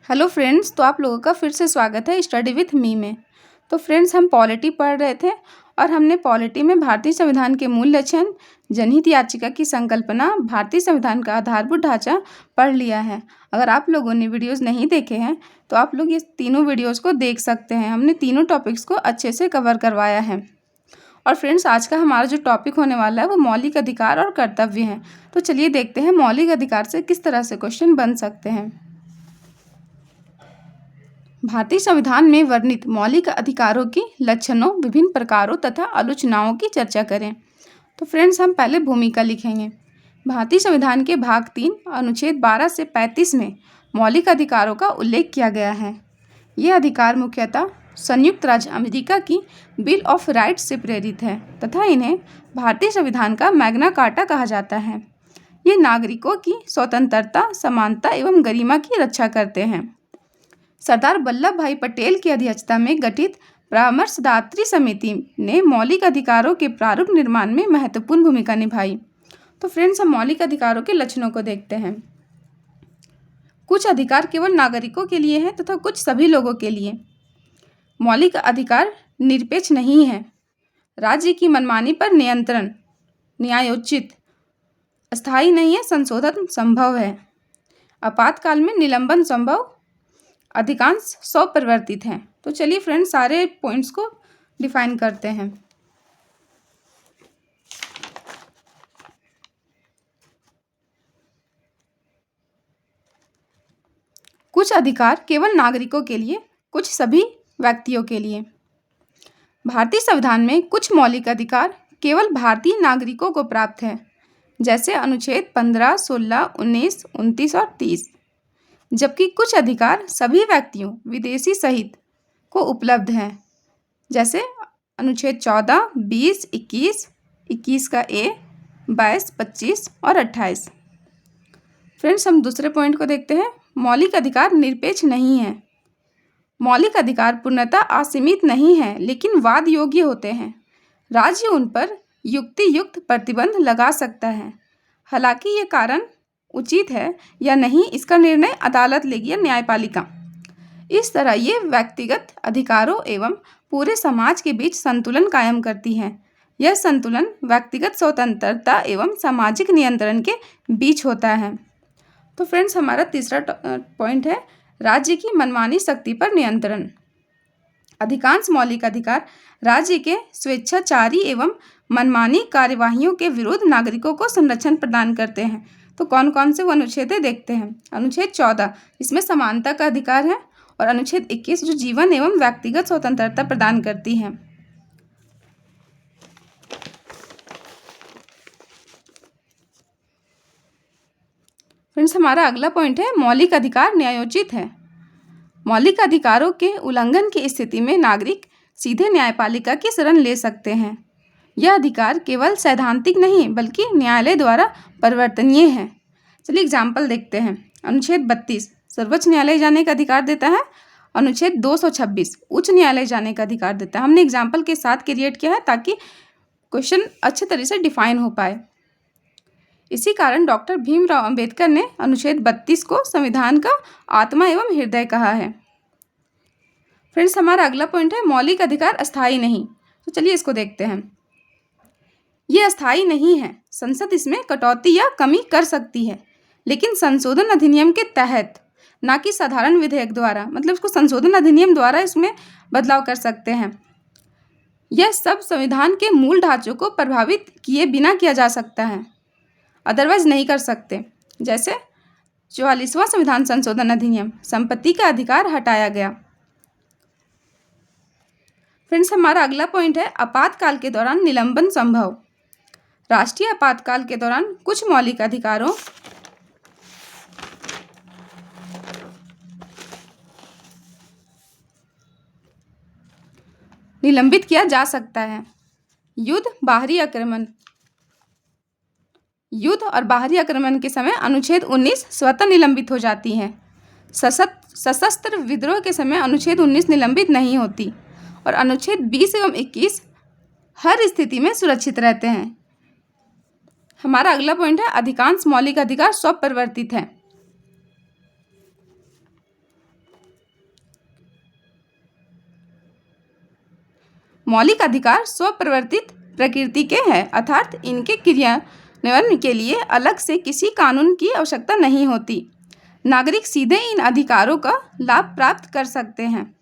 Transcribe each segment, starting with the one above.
Hello friends, तो आप लोगों का फिर से स्वागत है स्टडी विथ मी में। तो फ्रेंड्स, हम पॉलिटी पढ़ रहे थे और हमने पॉलिटी में भारतीय संविधान के मूल लक्षण, जनहित याचिका की संकल्पना, भारतीय संविधान का आधारभूत ढांचा पढ़ लिया है। अगर आप लोगों ने वीडियोस नहीं देखे हैं तो आप लोग ये तीनों वीडियोस को देख सकते हैं। हमने तीनों टॉपिक्स को अच्छे से कवर करवाया है। और फ्रेंड्स, आज का हमारा जो टॉपिक होने वाला है वो मौलिक अधिकार और कर्तव्य हैं। तो चलिए देखते हैं मौलिक अधिकार से किस तरह से क्वेश्चन बन सकते हैं। भारतीय संविधान में वर्णित मौलिक अधिकारों की लक्षणों, विभिन्न प्रकारों तथा आलोचनाओं की चर्चा करें। तो फ्रेंड्स, हम पहले भूमिका लिखेंगे। भारतीय संविधान के भाग 3 अनुच्छेद 12 से 35 में मौलिक अधिकारों का उल्लेख किया गया है। ये अधिकार मुख्यतः संयुक्त राज्य अमेरिका की बिल ऑफ राइट्स से प्रेरित है तथा इन्हें भारतीय संविधान का मैग्ना कार्टा कहा जाता है। ये नागरिकों की स्वतंत्रता, समानता एवं गरिमा की रक्षा करते हैं। सरदार वल्लभ भाई पटेल की अध्यक्षता में गठित परामर्शदात्री समिति ने मौलिक अधिकारों के प्रारूप निर्माण में महत्वपूर्ण भूमिका निभाई। तो फ्रेंड्स, हम मौलिक अधिकारों के लक्षणों को देखते हैं। कुछ अधिकार केवल नागरिकों के लिए हैं तथा कुछ सभी लोगों के लिए। मौलिक अधिकार निरपेक्ष नहीं है। राज्य की मनमानी पर नियंत्रण न्यायोचित, अस्थायी नहीं है, संशोधन संभव है। आपातकाल में निलंबन संभव, अधिकांश स्वप्रवर्तित हैं। तो चलिए फ्रेंड्स, सारे पॉइंट्स को डिफाइन करते हैं। कुछ अधिकार केवल नागरिकों के लिए, कुछ सभी व्यक्तियों के लिए। भारतीय संविधान में कुछ मौलिक अधिकार केवल भारतीय नागरिकों को प्राप्त है, जैसे अनुच्छेद 15, 16, 19, 29 और 30। जबकि कुछ अधिकार सभी व्यक्तियों, विदेशी सहित को उपलब्ध हैं, जैसे अनुच्छेद 14, 20, 21, 21 का ए, 22, 25 और 28। फ्रेंड्स, हम दूसरे पॉइंट को देखते हैं। मौलिक अधिकार निरपेक्ष नहीं है। मौलिक अधिकार पूर्णतः असीमित नहीं है, लेकिन वाद योग्य होते हैं। राज्य उन पर युक्ति युक्त प्रतिबंध लगा सकता है। हालांकि ये कारण उचित है या नहीं, इसका निर्णय अदालत लेगी या न्यायपालिका। इस तरह ये व्यक्तिगत अधिकारों एवं पूरे समाज के बीच संतुलन कायम करती हैं। यह संतुलन व्यक्तिगत स्वतंत्रता एवं सामाजिक नियंत्रण के बीच होता है। तो फ्रेंड्स, हमारा तीसरा पॉइंट है राज्य की मनमानी शक्ति पर नियंत्रण। अधिकांश मौलिक अधिकार राज्य के स्वेच्छाचारी एवं मनमानी कार्यवाहियों के विरुद्ध नागरिकों को संरक्षण प्रदान करते हैं। तो कौन कौन से वो अनुच्छेद देखते हैं। अनुच्छेद 14, इसमें समानता का अधिकार है, और अनुच्छेद 21 जो जीवन एवं व्यक्तिगत स्वतंत्रता प्रदान करती है। फ्रेंड्स, हमारा अगला पॉइंट है मौलिक अधिकार न्यायोचित है। मौलिक अधिकारों के उल्लंघन की स्थिति में नागरिक सीधे न्यायपालिका की शरण ले सकते हैं। यह अधिकार केवल सैद्धांतिक नहीं बल्कि न्यायालय द्वारा परिवर्तनीय है। चलिए एग्जाम्पल देखते हैं। अनुच्छेद 32 सर्वोच्च न्यायालय जाने का अधिकार देता है। अनुच्छेद 226 उच्च न्यायालय जाने का अधिकार देता है। हमने एग्जाम्पल के साथ क्रिएट किया है ताकि क्वेश्चन अच्छे तरह से डिफाइन हो पाए। इसी कारण डॉक्टर भीमराव अंबेडकर ने अनुच्छेद 32 को संविधान का आत्मा एवं हृदय कहा है। फ्रेंड्स, हमारा अगला पॉइंट है मौलिक अधिकार अस्थायी नहीं। तो चलिए इसको देखते हैं। ये अस्थायी नहीं है। संसद इसमें कटौती या कमी कर सकती है, लेकिन संशोधन अधिनियम के तहत, ना कि साधारण विधेयक द्वारा। मतलब इसको संशोधन अधिनियम द्वारा इसमें बदलाव कर सकते हैं। यह सब संविधान के मूल ढांचों को प्रभावित किए बिना किया जा सकता है, अदरवाइज नहीं कर सकते। जैसे 44वां संविधान संशोधन अधिनियम, संपत्ति का अधिकार हटाया गया। फ्रेंड्स, हमारा अगला पॉइंट है आपातकाल के दौरान निलंबन संभव। राष्ट्रीय आपातकाल के दौरान कुछ मौलिक अधिकारों निलंबित किया जा सकता है। युद्ध और बाहरी आक्रमण के समय अनुच्छेद 19 स्वतः निलंबित हो जाती हैं। सशस्त्र विद्रोह के समय अनुच्छेद 19 निलंबित नहीं होती, और अनुच्छेद 20 एवं 21 हर स्थिति में सुरक्षित रहते हैं। हमारा अगला पॉइंट है अधिकांश मौलिक अधिकार स्वप्रवर्तित हैं। मौलिक अधिकार स्वप्रवर्तित प्रकृति के हैं, अर्थात इनके क्रियान्वयन के लिए अलग से किसी कानून की आवश्यकता नहीं होती। नागरिक सीधे इन अधिकारों का लाभ प्राप्त कर सकते हैं।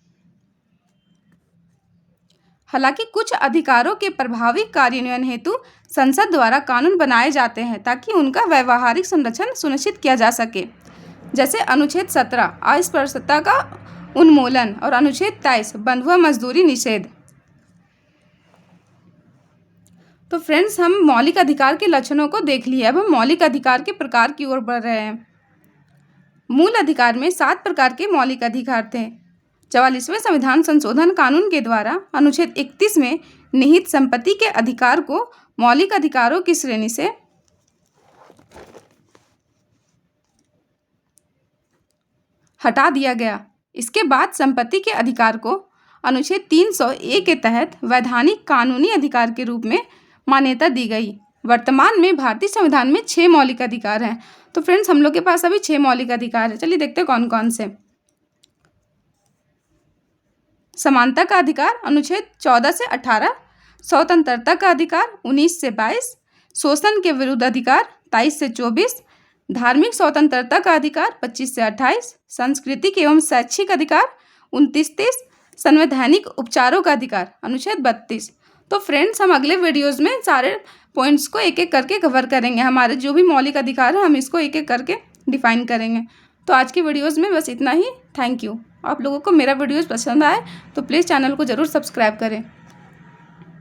हालांकि कुछ अधिकारों के प्रभावी कार्यान्वयन हेतु संसद द्वारा कानून बनाए जाते हैं ताकि उनका व्यावहारिक संरक्षण सुनिश्चित किया जा सके, जैसे अनुच्छेद 17 अस्पृश्यता का उन्मूलन और अनुच्छेद 23 बंधुआ मजदूरी निषेध। तो फ्रेंड्स, हम मौलिक अधिकार के लक्षणों को देख लिए। अब हम मौलिक अधिकार के प्रकार की ओर बढ़ रहे हैं। मूल अधिकार में 7 प्रकार के मौलिक अधिकार थे। 44वें संविधान संशोधन कानून के द्वारा अनुच्छेद 31 में निहित संपत्ति के अधिकार को मौलिक अधिकारों की श्रेणी से हटा दिया गया। इसके बाद संपत्ति के अधिकार को अनुच्छेद 300A के तहत वैधानिक कानूनी अधिकार के रूप में मान्यता दी गई। वर्तमान में भारतीय संविधान में 6 मौलिक अधिकार हैं। तो फ्रेंड्स, हम लोग के पास अभी 6 मौलिक अधिकार है। चलिए देखते हैं कौन कौन से। समानता का अधिकार अनुच्छेद 14 से 18, स्वतंत्रता का अधिकार 19 से 22, शोषण के विरुद्ध अधिकार 23 से 24, धार्मिक स्वतंत्रता का अधिकार 25 से 28, सांस्कृतिक एवं शैक्षिक अधिकार 29-30, संवैधानिक उपचारों का अधिकार अनुच्छेद 32। तो फ्रेंड्स, हम अगले वीडियोज़ में सारे पॉइंट्स को एक एक करके कवर करेंगे। हमारे जो भी मौलिक अधिकार है हम इसको एक एक करके डिफाइन करेंगे। तो आज की वीडियोज़ में बस इतना ही। Thank you. आप लोगों को मेरा वीडियोज़ पसंद आए तो प्लीज़ चैनल को ज़रूर सब्सक्राइब करें।